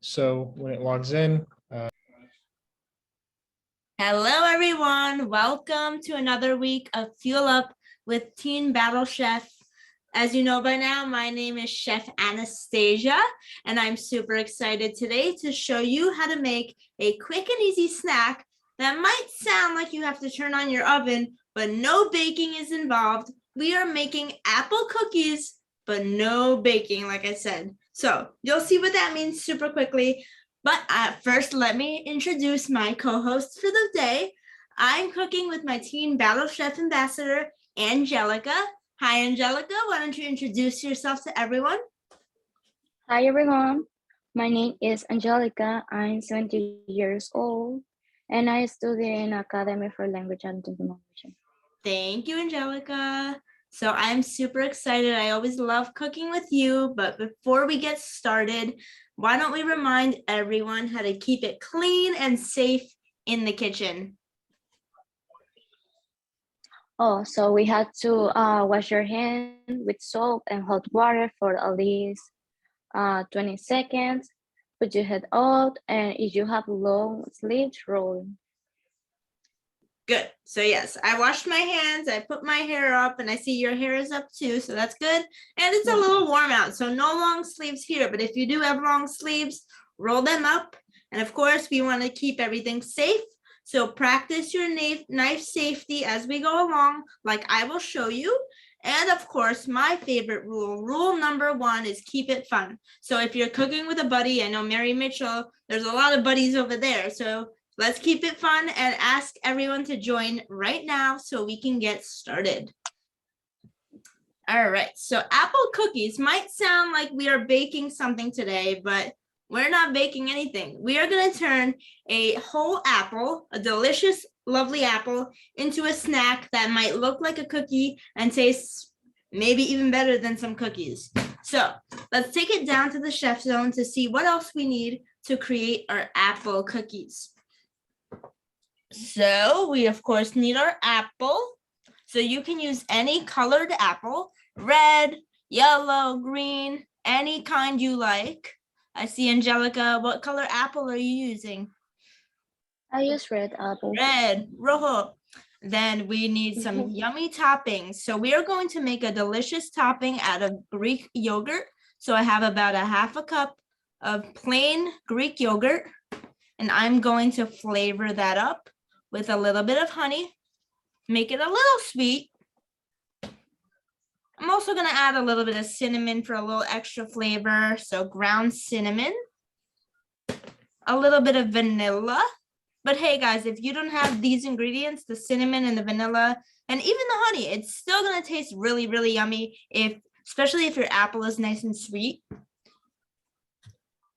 So when it logs in. Hello, everyone. Welcome to another week of Fuel Up with Teen Battle Chef. As you know by now, my name is Chef Anastasia, and I'm super excited today to show you how to make a quick and easy snack that might sound like you have to turn on your oven, but no baking is involved. We are making apple cookies, but no baking, like I said. So you'll see what that means super quickly. But first, let me introduce my co-host for the day. I'm cooking with my Teen Battle Chef Ambassador, Angelica. Hi, Angelica. Why don't you introduce yourself to everyone? Hi, everyone. My name is Angelica. I'm 20 years old, and I study in Academy for Language and Technology. Thank you, Angelica. So I'm super excited. I always love cooking with you, but before we get started, why don't we remind everyone how to keep it clean and safe in the kitchen? Oh, so we had to wash your hand with soap and hot water for at least 20 seconds. Put your head out, and if you have long sleeves, roll. Good. So yes, I washed my hands, I put my hair up, and I see your hair is up too, so that's good. And it's a little warm out, so no long sleeves here, but if you do have long sleeves, roll them up. And of course, we want to keep everything safe. So practice your knife safety as we go along, like I will show you. And of course, my favorite rule number 1 is keep it fun. So if you're cooking with a buddy, I know Mary Mitchell, there's a lot of buddies over there. So let's keep it fun and ask everyone to join right now so we can get started. All right, so apple cookies might sound like we are baking something today, but we're not baking anything. We are going to turn a whole apple, a delicious, lovely apple, into a snack that might look like a cookie and taste maybe even better than some cookies. So let's take it down to the chef zone to see what else we need to create our apple cookies. So we of course need our apple. So you can use any colored apple, red, yellow, green, any kind you like. I see Angelica, what color apple are you using? I use red apple. Red, rojo. Then we need some yummy toppings. So we are going to make a delicious topping out of Greek yogurt. So I have about a half a cup of plain Greek yogurt, and I'm going to flavor that up with a little bit of honey, make it a little sweet. I'm also going to add a little bit of cinnamon for a little extra flavor. So ground cinnamon, a little bit of vanilla. But hey guys, if you don't have these ingredients, the cinnamon and the vanilla, and even the honey, it's still going to taste really, really yummy, especially if your apple is nice and sweet.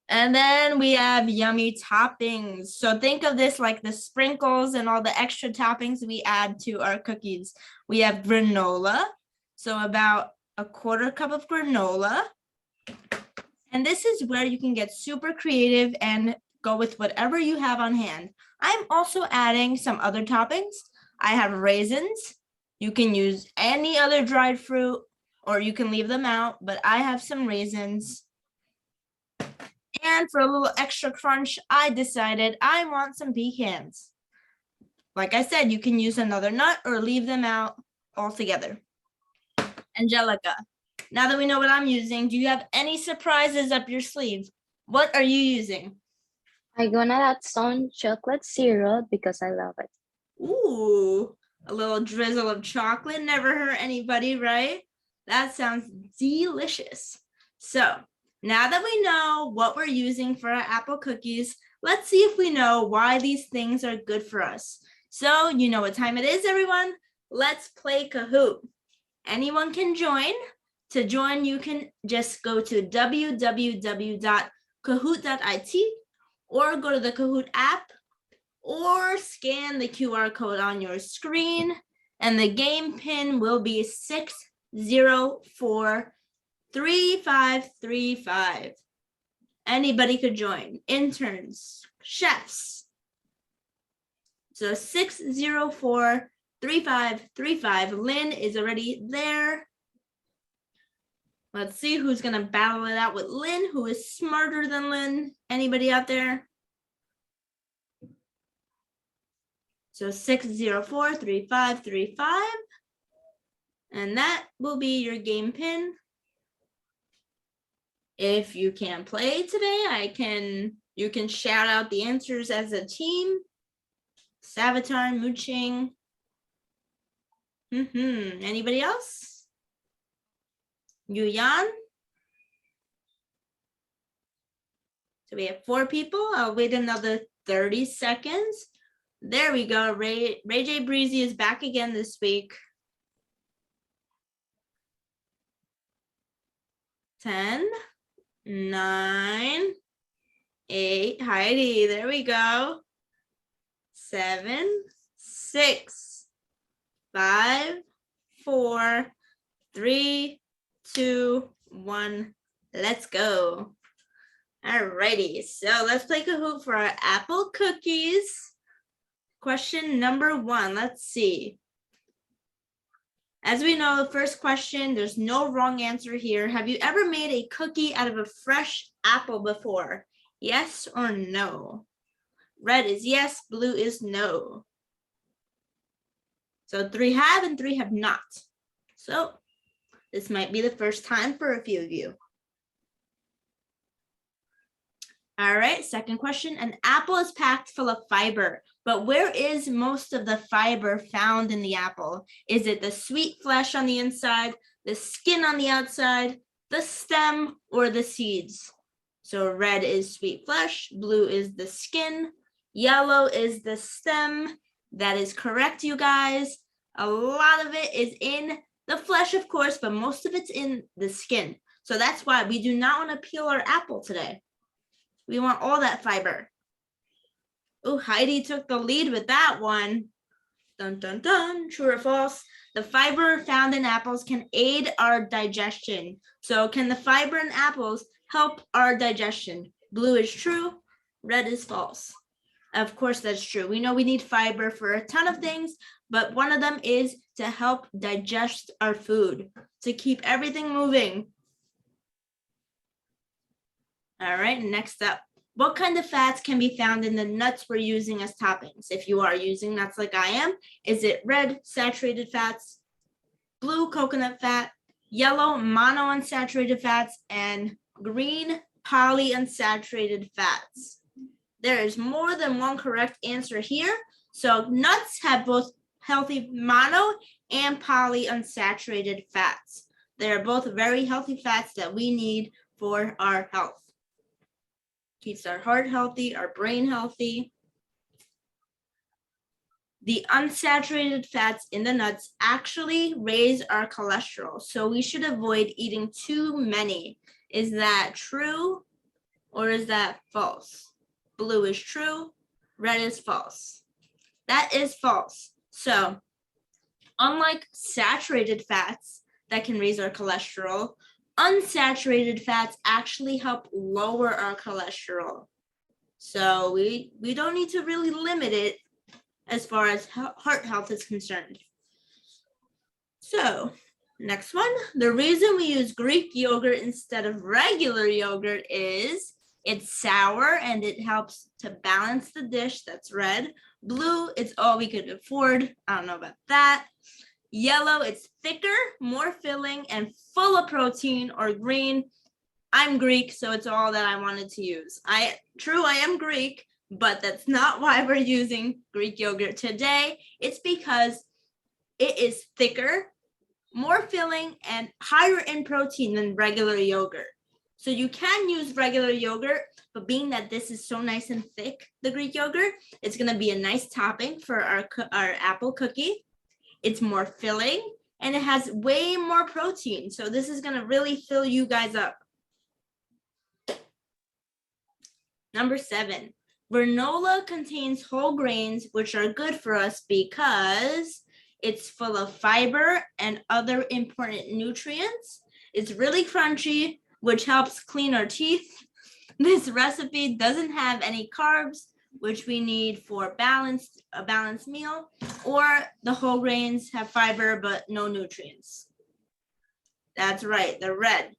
And then we have yummy toppings. So think of this like the sprinkles and all the extra toppings we add to our cookies. We have granola, so about a quarter cup of granola. And this is where you can get super creative and go with whatever you have on hand. I'm also adding some other toppings. I have raisins. You can use any other dried fruit or you can leave them out, but I have some raisins. And for a little extra crunch, I decided I want some pecans. Like I said, you can use another nut or leave them out altogether. Angelica, now that we know what I'm using, do you have any surprises up your sleeve? What are you using? I'm gonna add some chocolate syrup because I love it. Ooh, a little drizzle of chocolate never hurt anybody, right? That sounds delicious. So now that we know what we're using for our apple cookies, let's see if we know why these things are good for us. So you know what time it is, everyone. Let's play Kahoot. Anyone can join. To join, you can just go to www.kahoot.it or go to the Kahoot app or scan the QR code on your screen. And the game pin will be 6043535. Anybody could join. Interns, chefs. So 6043535. Lynn is already there. Let's see who's gonna battle it out with Lynn, who is smarter than Lynn. Anybody out there? So 6043535. And that will be your game pin. If you can't play today, you can shout out the answers as a team. Savitar, Mooching. Anybody else? Yuyan? So we have 4 people. I'll wait another 30 seconds. There we go. Ray J Breezy is back again this week. 10, 9, 8. Heidi, there we go. 7, 6, 5, 4, 3, 2, 1. Let's go. Alrighty, so let's play Kahoot for our apple cookies. Question number 1, let's see. As we know, the first question, there's no wrong answer here. Have you ever made a cookie out of a fresh apple before? Yes or no? Red is yes, blue is no. So 3 have and 3 have not. So this might be the first time for a few of you. All right, second question. An apple is packed full of fiber, but where is most of the fiber found in the apple? Is it the sweet flesh on the inside, the skin on the outside, the stem, or the seeds? So red is sweet flesh, blue is the skin, yellow is the stem. That is correct, you guys. A lot of it is in the flesh, of course, but most of it's in the skin. So that's why we do not want to peel our apple today. We want all that fiber. Oh, Heidi took the lead with that one. Dun, dun, dun. True or false? The fiber found in apples can aid our digestion. So can the fiber in apples help our digestion? Blue is true, red is false. Of course, that's true. We know we need fiber for a ton of things, but one of them is to help digest our food, to keep everything moving. All right, next up. What kind of fats can be found in the nuts we're using as toppings? If you are using nuts like I am, is it red saturated fats, blue coconut fat, yellow monounsaturated fats, and green polyunsaturated fats? There is more than one correct answer here. So nuts have both healthy mono and polyunsaturated fats. They're both very healthy fats that we need for our health. Keeps our heart healthy, our brain healthy. The unsaturated fats in the nuts actually raise our cholesterol, so we should avoid eating too many. Is that true or is that false? Blue is true, red is false. That is false. So, unlike saturated fats that can raise our cholesterol, unsaturated fats actually help lower our cholesterol. So we don't need to really limit it as far as heart health is concerned. So next one, the reason we use Greek yogurt instead of regular yogurt is it's sour and it helps to balance the dish. That's red. Blue, it's all we could afford. I don't know about that. Yellow, it's thicker, more filling, and full of protein. Or green, I'm Greek, so it's all that I wanted to use. I am Greek, but that's not why we're using Greek yogurt today. It's because it is thicker, more filling, and higher in protein than regular yogurt. So you can use regular yogurt, but being that this is so nice and thick, the Greek yogurt, it's gonna be a nice topping for our apple cookie. It's more filling and it has way more protein. So this is gonna really fill you guys up. Number 7, granola contains whole grains, which are good for us because it's full of fiber and other important nutrients. It's really crunchy, which helps clean our teeth. This recipe doesn't have any carbs, which we need for a balanced meal, or the whole grains have fiber but no nutrients. That's right, the red.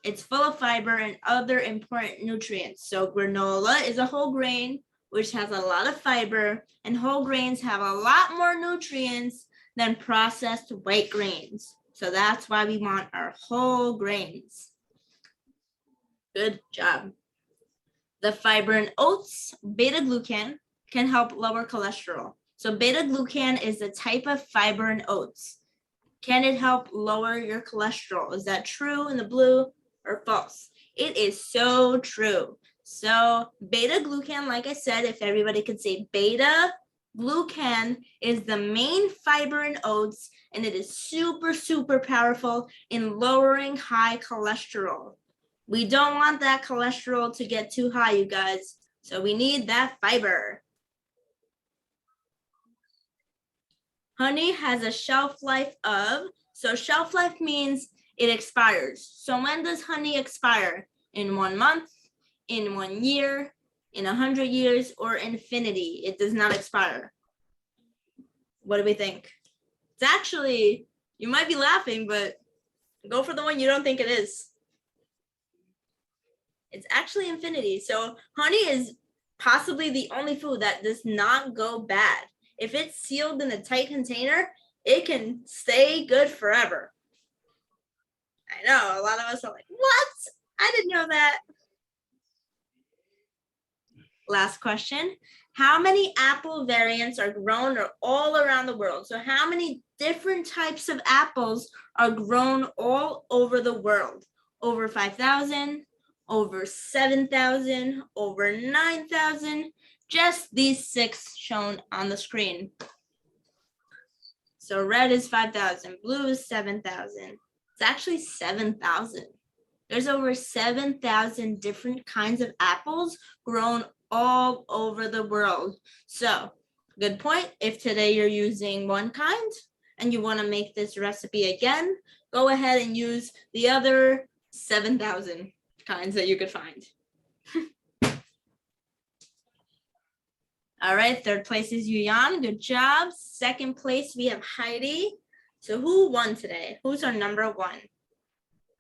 It's full of fiber and other important nutrients. So granola is a whole grain, which has a lot of fiber, and whole grains have a lot more nutrients than processed white grains. So that's why we want our whole grains. Good job. The fiber in oats, beta-glucan, can help lower cholesterol. So beta-glucan is the type of fiber in oats. Can it help lower your cholesterol? Is that true in the blue or false? It is so true. So beta-glucan, like I said, if everybody could say beta-glucan is the main fiber in oats, and it is super, super powerful in lowering high cholesterol. We don't want that cholesterol to get too high, you guys. So we need that fiber. Honey has a shelf life of, so shelf life means it expires. So when does honey expire? In 1 month, in 1 year, in 100 years, or infinity? It does not expire. What do we think? It's actually, you might be laughing, but go for the one you don't think it is. It's actually infinity. So honey is possibly the only food that does not go bad. If it's sealed in a tight container, it can stay good forever. I know, a lot of us are like, what? I didn't know that. Last question. How many apple variants are grown all around the world? So how many different types of apples are grown all over the world? Over 5,000, over 7,000, over 9,000, just these 6 shown on the screen. So red is 5,000, blue is 7,000. It's actually 7,000. There's over 7,000 different kinds of apples grown all over the world. So good point. If today you're using one kind and you want to make this recipe again, go ahead and use the other 7,000 kinds that you could find. All right, 3rd place is Yuyan. Good job. 2nd place, we have Heidi. So who won today? Who's our number 1?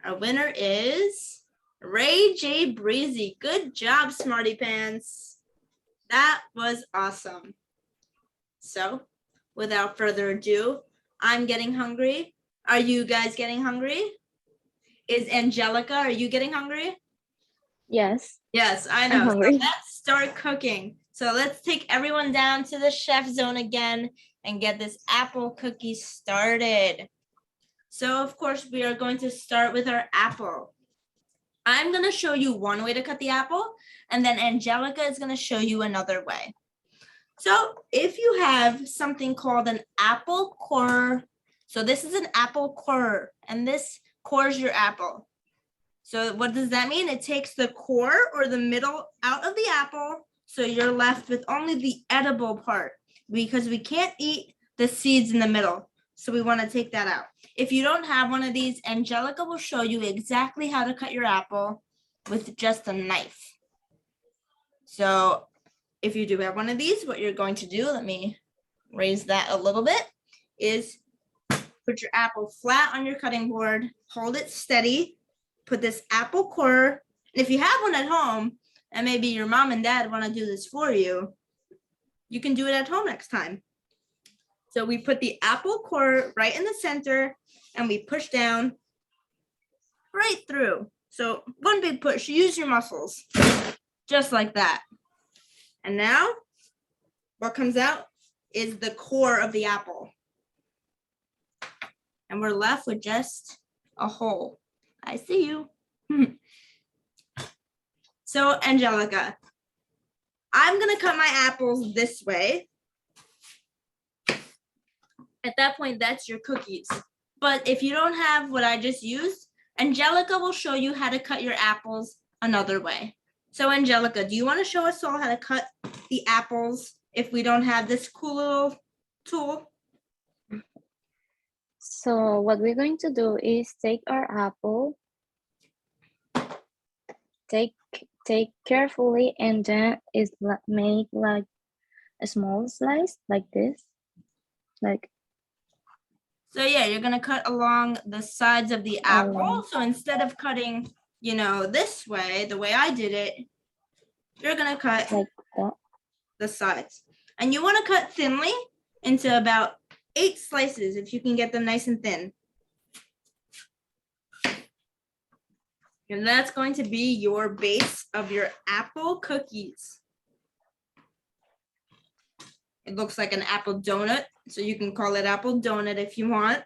Our winner is Ray J. Breezy. Good job, Smarty Pants. That was awesome. So without further ado, I'm getting hungry. Are you guys getting hungry? Is Angelica, are you getting hungry? Yes. Yes, I know. So let's start cooking. So let's take everyone down to the chef zone again and get this apple cookie started. So of course, we are going to start with our apple. I'm going to show you one way to cut the apple, and then Angelica is going to show you another way. So if you have something called an apple core, so this is an apple core, and this cores your apple. So what does that mean? It takes the core or the middle out of the apple, so you're left with only the edible part, because we can't eat the seeds in the middle. So we want to take that out. If you don't have one of these, Angelica will show you exactly how to cut your apple with just a knife. So if you do have one of these, what you're going to do, let me raise that a little bit, is put your apple flat on your cutting board, hold it steady, put this apple core, and if you have one at home, and maybe your mom and dad want to do this for you, you can do it at home next time. So we put the apple core right in the center, and we push down right through. So one big push, use your muscles, just like that. And now what comes out is the core of the apple. And we're left with just a hole. I see you. So Angelica, I'm gonna cut my apples this way. At that point, that's your cookies. But if you don't have what I just used, Angelica will show you how to cut your apples another way. So Angelica, do you want to show us all how to cut the apples if we don't have this cool little tool? So what we're going to do is take our apple, take carefully, and then make like a small slice like this, like. So yeah, you're gonna cut along the sides of the apple. So instead of cutting you know, this way, the way I did it, you're gonna cut Like that. the sides. And you wanna cut thinly into about 8 slices if you can get them nice and thin. And that's going to be your base of your apple cookies. It looks like an apple donut, so you can call it apple donut if you want.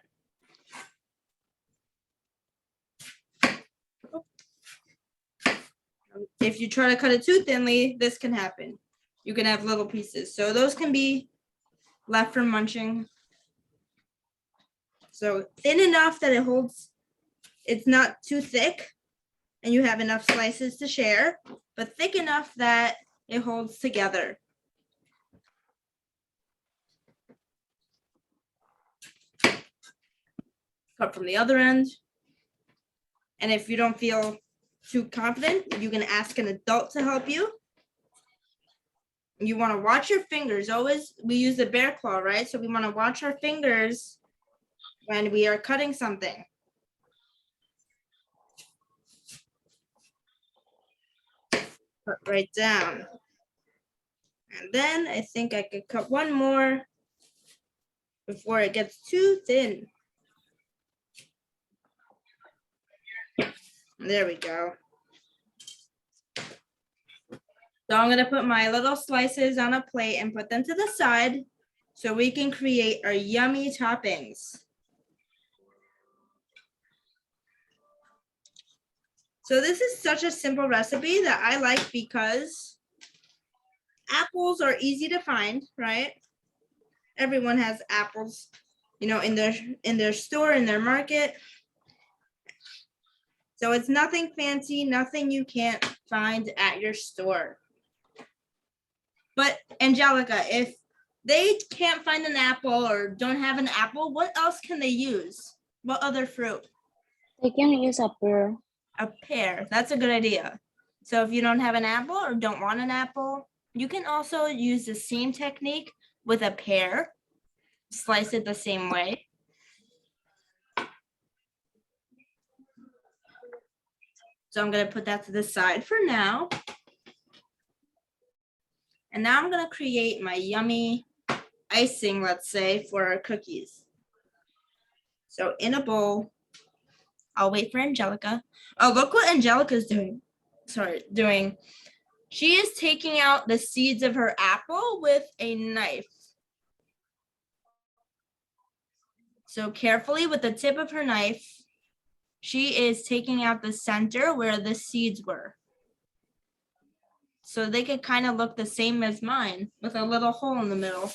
If you try to cut it too thinly, this can happen. You can have little pieces. So those can be left for munching. So thin enough that it holds, it's not too thick and you have enough slices to share, but thick enough that it holds together. Cut from the other end. And if you don't feel too confident, you can ask an adult to help you. You want to watch your fingers. Always, we use the bear claw, right? So we want to watch our fingers when we are cutting something. Put right down. And then I think I could cut one more before it gets too thin. There we go. So I'm gonna put my little slices on a plate and put them to the side so we can create our yummy toppings. So this is such a simple recipe that I like because apples are easy to find, right? Everyone has apples, you know, in their store, in their market. So it's nothing fancy, nothing you can't find at your store. But Angelica, if they can't find an apple or don't have an apple, what else can they use? What other fruit? They can use a pear. A pear. That's a good idea. So if you don't have an apple or don't want an apple, you can also use the same technique with a pear. Slice it the same way. So I'm going to put that to the side for now. And now I'm going to create my yummy icing, let's say, for our cookies. So in a bowl, I'll wait for Angelica. Oh, look what Angelica's doing. Doing. She is taking out the seeds of her apple with a knife. So carefully with the tip of her knife, she is taking out the center where the seeds were. So they could kind of look the same as mine with a little hole in the middle.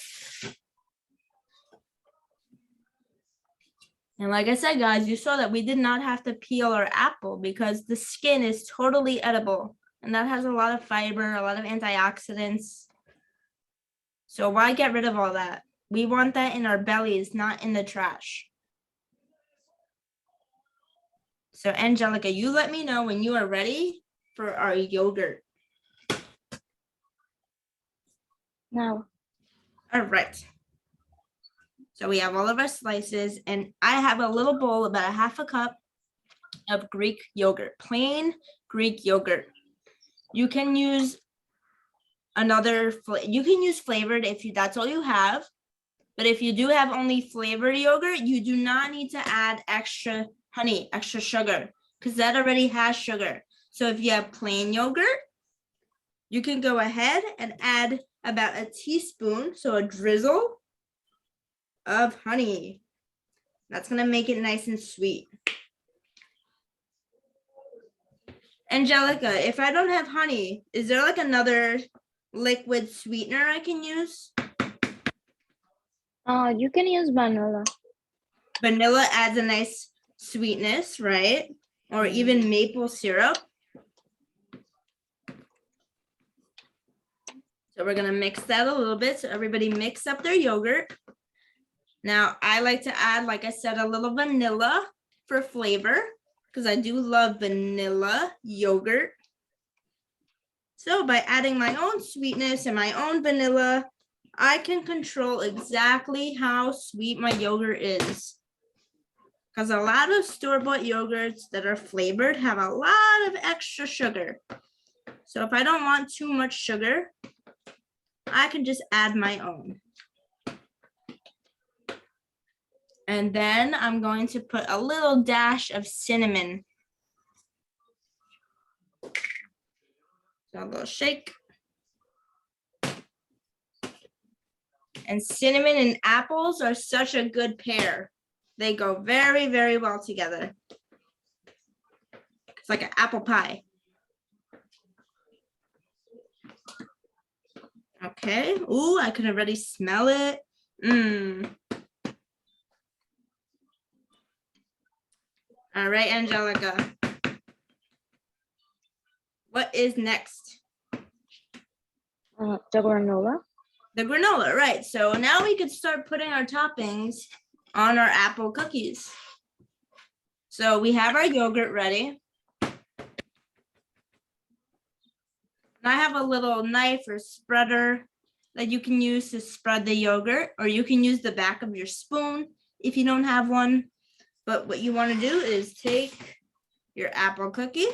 And like I said, guys, you saw that we did not have to peel our apple because the skin is totally edible. And that has a lot of fiber, a lot of antioxidants. So why get rid of all that? We want that in our bellies, not in the trash. So Angelica, you let me know when you are ready for our yogurt. Now. All right. So we have all of our slices and I have a little bowl, about a half a cup of Greek yogurt, plain Greek yogurt. You can use you can use flavored if that's all you have. But if you do have only flavored yogurt, you do not need to add extra honey, extra sugar, because that already has sugar. So if you have plain yogurt, you can go ahead and add about a teaspoon, so a drizzle of honey. That's going to make it nice and sweet. Angelica, if I don't have honey, is there like another liquid sweetener I can use? You can use vanilla. Vanilla adds a nice sweetness, right? Or even maple syrup. So we're gonna mix that a little bit. So everybody mix up their yogurt. Now I like to add, like I said, a little vanilla for flavor because I do love vanilla yogurt. So by adding my own sweetness and my own vanilla, I can control exactly how sweet my yogurt is. because a lot of store-bought yogurts that are flavored have a lot of extra sugar. So if I don't want too much sugar, I can just add my own. And then I'm going to put a little dash of cinnamon. So a little shake. And cinnamon and apples are such a good pair. They go very, very well together. It's like an apple pie. Okay. Ooh, I can already smell it. All right, Angelica. What is next? The granola. The granola, right. So now we could start putting our toppings on our apple cookies. So we have our yogurt ready. And I have a little knife or spreader that you can use to spread the yogurt, or you can use the back of your spoon if you don't have one. But what you want to do is take your apple cookie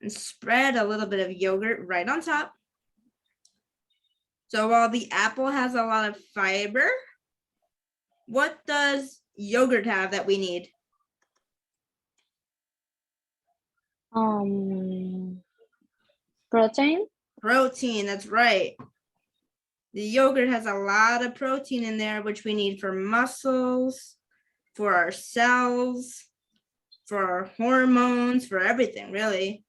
and spread a little bit of yogurt right on top. So while the apple has a lot of fiber, what does yogurt have that we need? Protein. Protein, that's right. The yogurt has a lot of protein in there, which we need for muscles, for our cells, for our hormones, for everything, really.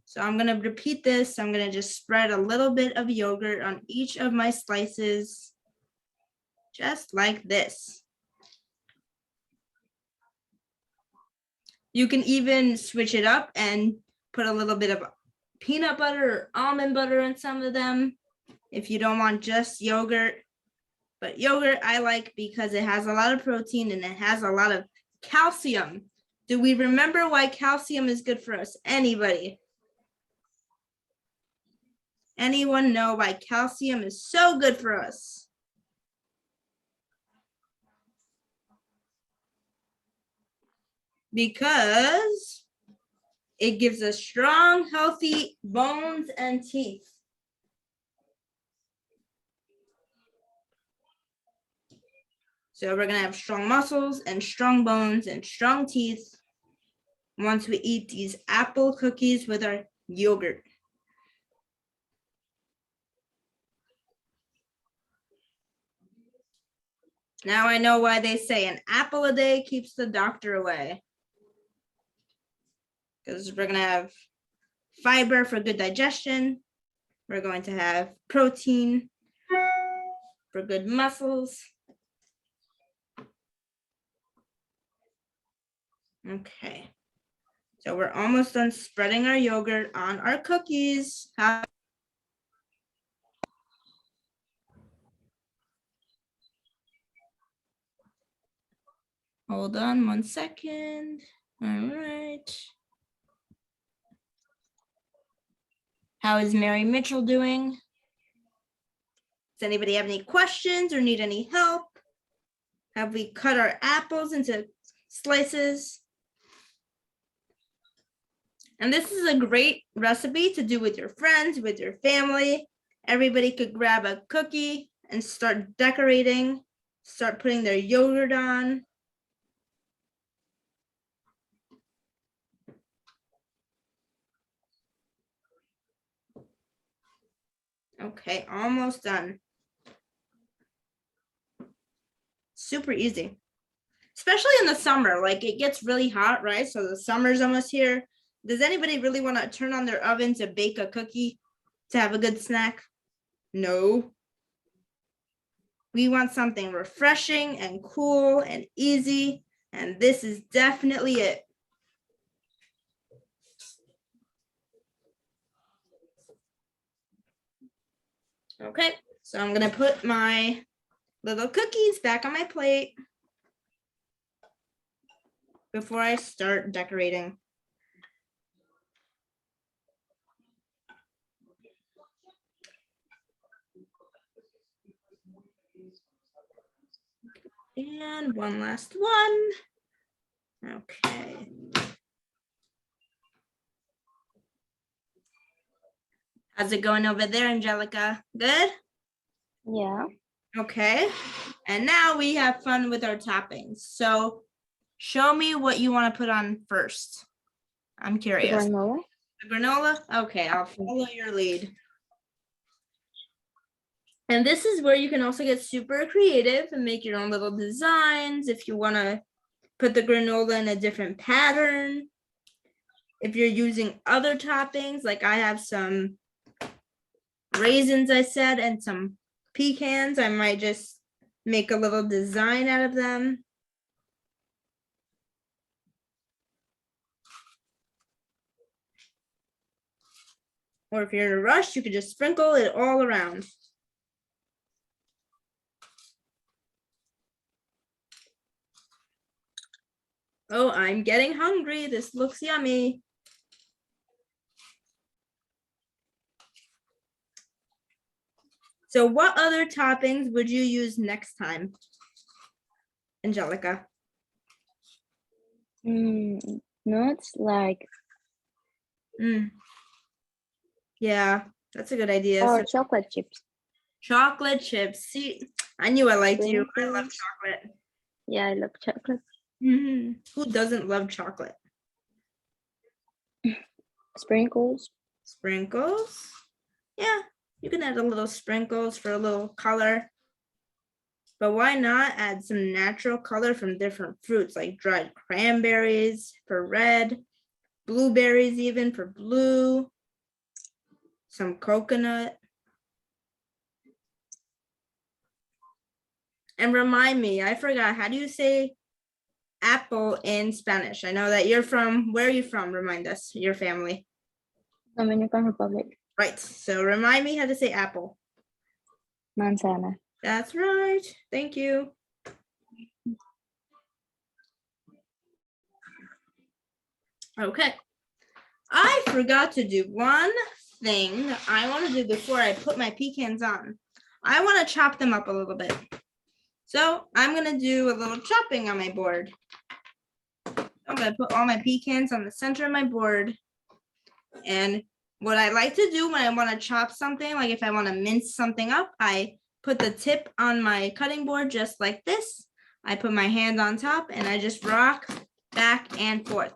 So I'm going to repeat this. I'm going to just spread a little bit of yogurt on each of my slices, just like this. You can even switch it up and put a little bit of peanut butter or almond butter in some of them if you don't want just yogurt. But yogurt I like because it has a lot of protein and it has a lot of calcium. Do we remember why calcium is good for us? Anybody? Anyone know why calcium is so good for us? Because it gives us strong, healthy bones and teeth. So we're gonna have strong muscles and strong bones and strong teeth once we eat these apple cookies with our yogurt. Now I know why they say an apple a day keeps the doctor away. Because we're gonna have fiber for good digestion. We're going to have protein for good muscles. Okay. So we're almost done spreading our yogurt on our cookies. Hold on 1 second. All right. How is Mary Mitchell doing? Does anybody have any questions or need any help? Have we cut our apples into slices? And this is a great recipe to do with your friends, with your family. Everybody could grab a cookie and start decorating, start putting their yogurt on. Okay, almost done. Super easy, especially in the summer. Like it gets really hot, right? So the summer's almost here. Does anybody really want to turn on their oven to bake a cookie to have a good snack? No. We want something refreshing and cool and easy, and this is definitely it. Okay, so I'm gonna put my little cookies back on my plate before I start decorating. And one last one. Okay. How's it going over there, Angelica? Good? Yeah. Okay. And now we have fun with our toppings. So show me what you want to put on first. I'm The curious. granola. The granola? Okay, I'll follow your lead. And this is where you can also get super creative and make your own little designs if you want to put the granola in a different pattern. If you're using other toppings, like I have some raisins, I said, and some pecans, I might just make a little design out of them. Or if you're in a rush, you could just sprinkle it all around. Oh, I'm getting hungry. This looks yummy. So what other toppings would you use next time, Angelica? Nuts like Yeah, that's a good idea. or So chocolate chips. chocolate chips. See, I knew I liked you. I love Sprinkles. chocolate. Yeah, I love chocolate. Who doesn't love chocolate? Sprinkles. Sprinkles. Yeah, you can add a little sprinkles for a little color. But why not add some natural color from different fruits like dried cranberries for red, blueberries even for blue, some coconut. And remind me, I forgot, how do you say apple in Spanish? I know that you're from, where are you from? Remind us, your family. Dominican Republic. Right, so remind me how to say apple. Manzana. That's right, thank you. Okay, I forgot to do one thing that I want to do before I put my pecans on. I want to chop them up a little bit. So I'm going to do a little chopping on my board. I'm going to put all my pecans on the center of my board. And what I like to do when I want to chop something, like if I want to mince something up, I put the tip on my cutting board just like this. I put my hand on top and I just rock back and forth.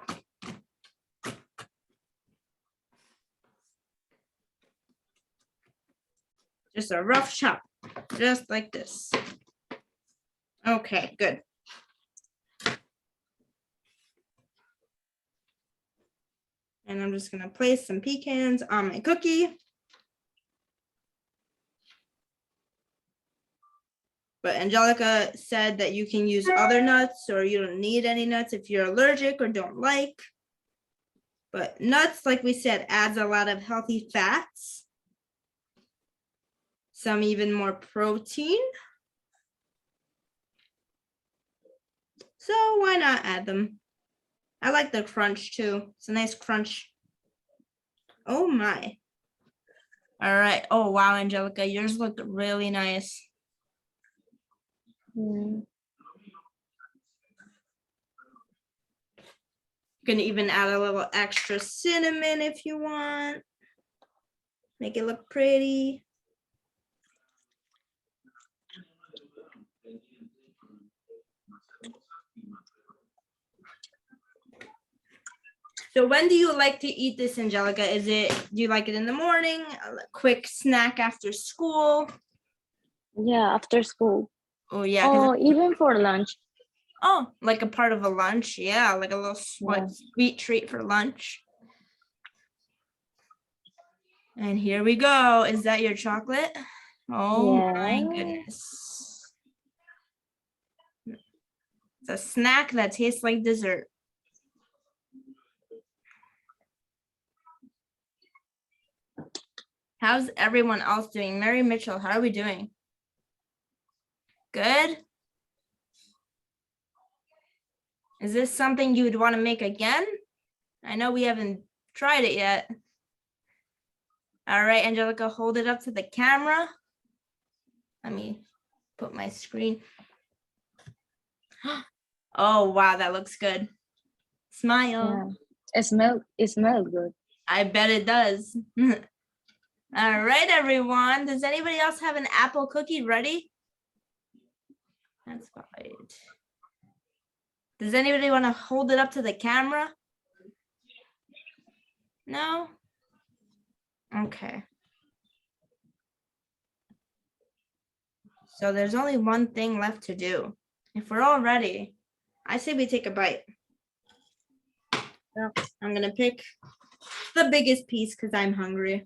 Just a rough chop, just like this. Okay, good. And I'm just gonna place some pecans on my cookie. But Angelica said that you can use other nuts or you don't need any nuts if you're allergic or don't like. But nuts, like we said, adds a lot of healthy fats. Some even more protein. So why not add them? I like the crunch too. It's a nice crunch. Oh my. All right. Oh wow, Angelica, yours look really nice. Mm. You can even add a little extra cinnamon if you want. Make it look pretty. So when do you like to eat this, Angelica? Do you like it in the morning, a quick snack after school? Yeah, after school. Oh yeah. Oh, even for lunch. Oh, like a part of a lunch. Yeah, like a little sweet treat for lunch. And here we go. Is that your chocolate? Oh my goodness. It's a snack that tastes like dessert. How's everyone else doing? Mary Mitchell, how are we doing? Good? Is this something you would want to make again? I know we haven't tried it yet. All right, Angelica, hold it up to the camera. Let me put my screen. Oh, wow, that looks good. Smile. Yeah. It smelled good. I bet it does. All right, everyone. Does anybody else have an apple cookie ready? That's right. Does anybody want to hold it up to the camera? No? Okay. So there's only one thing left to do. If we're all ready, I say we take a bite. So I'm gonna pick the biggest piece because I'm hungry.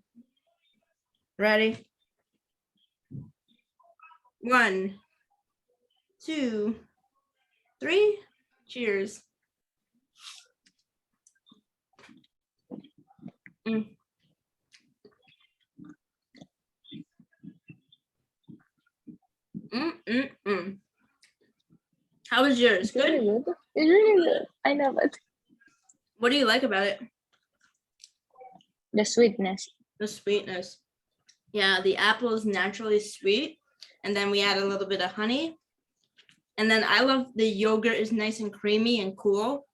Ready? 1, 2, 3. Cheers. Mm. How was yours? It's really good. It's really good. I love it. What do you like about it? The sweetness. The sweetness. Yeah, the apple is naturally sweet. And then we add a little bit of honey. And then I love the yogurt is nice and creamy and cool.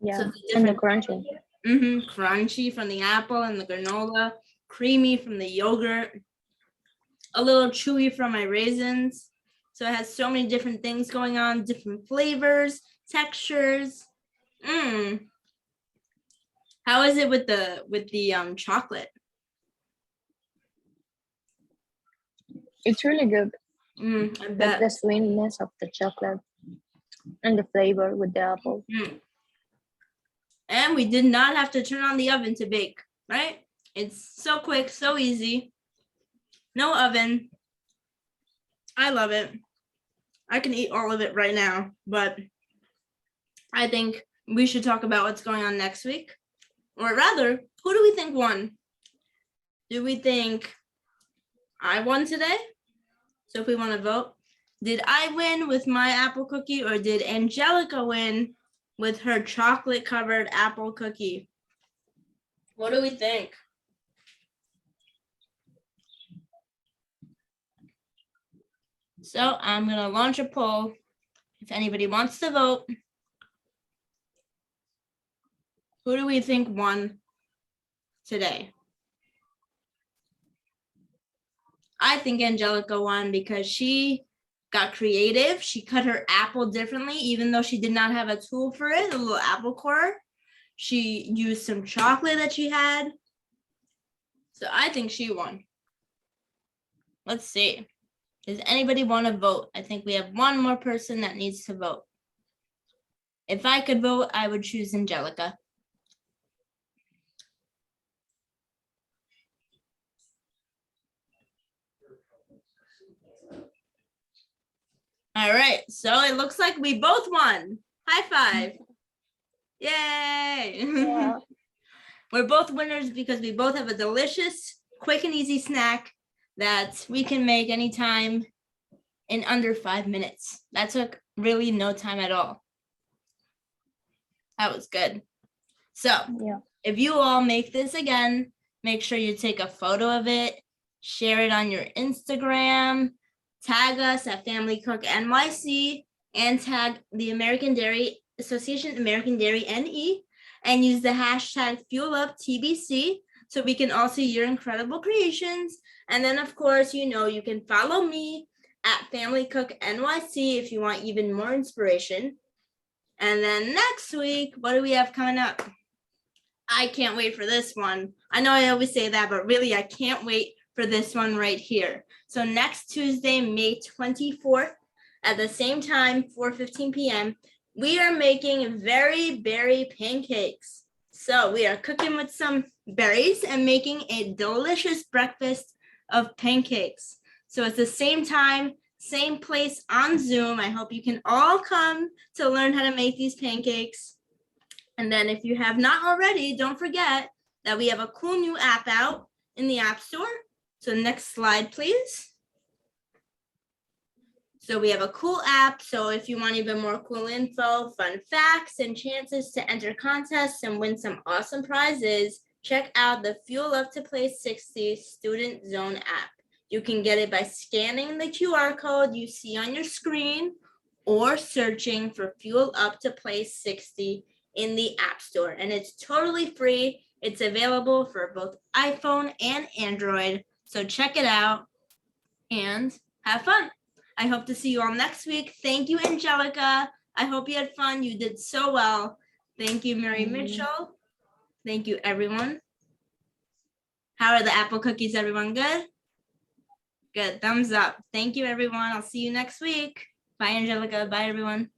Yeah, So and the crunchy. Crunchy from the apple and the granola, creamy from the yogurt, a little chewy from my raisins. So it has so many different things going on, different flavors, textures. How is it with the chocolate? It's really good. I Like bet. the sweetness of the chocolate and the flavor with the apple. And we did not have to turn on the oven to bake, right? It's so quick, so easy. No oven. I love it. I can eat all of it right now, but I think we should talk about what's going on next week. Or rather, who do we think won? Do we think I won today? So if we want to vote, did I win with my apple cookie or did Angelica win with her chocolate covered apple cookie? What do we think? So I'm going to launch a poll. If anybody wants to vote, who do we think won today? I think Angelica won because she got creative. She cut her apple differently, even though she did not have a tool for it, a little apple core. She used some chocolate that she had. So I think she won. Let's see. Does anybody want to vote? I think we have one more person that needs to vote. If I could vote, I would choose Angelica. All right, so it looks like we both won. High five. Yay. Yeah. We're both winners because we both have a delicious, quick and easy snack that we can make anytime in under 5 minutes. That took really no time at all. That was good. So Yeah. if you all make this again, make sure you take a photo of it, share it on your Instagram, tag us at Family Cook NYC, and tag the American Dairy Association, American Dairy NE, and use the hashtag FuelUpTBC so we can all see your incredible creations. And then, of course, you can follow me at Family Cook NYC if you want even more inspiration. And then next week, what do we have coming up? I can't wait for this one. I know I always say that, but really I can't wait for this one right here. So next Tuesday, May 24th, at the same time, 4:15 p.m., we are making very berry pancakes. So we are cooking with some berries and making a delicious breakfast of pancakes. So it's the same time, same place on Zoom. I hope you can all come to learn how to make these pancakes. And then if you have not already, don't forget that we have a cool new app out in the App Store. So next slide, please. So we have a cool app. So if you want even more cool info, fun facts, and chances to enter contests and win some awesome prizes, check out the Fuel Up to Play 60 Student Zone app. You can get it by scanning the QR code you see on your screen, or searching for Fuel Up to Play 60 in the App Store. And it's totally free. It's available for both iPhone and Android. So check it out and have fun. I hope to see you all next week. Thank you, Angelica. I hope you had fun. You did so well. Thank you, Mary Mitchell. Thank you, everyone. How are the apple cookies, everyone? Good? Good. Thumbs up. Thank you, everyone. I'll see you next week. Bye, Angelica. Bye, everyone.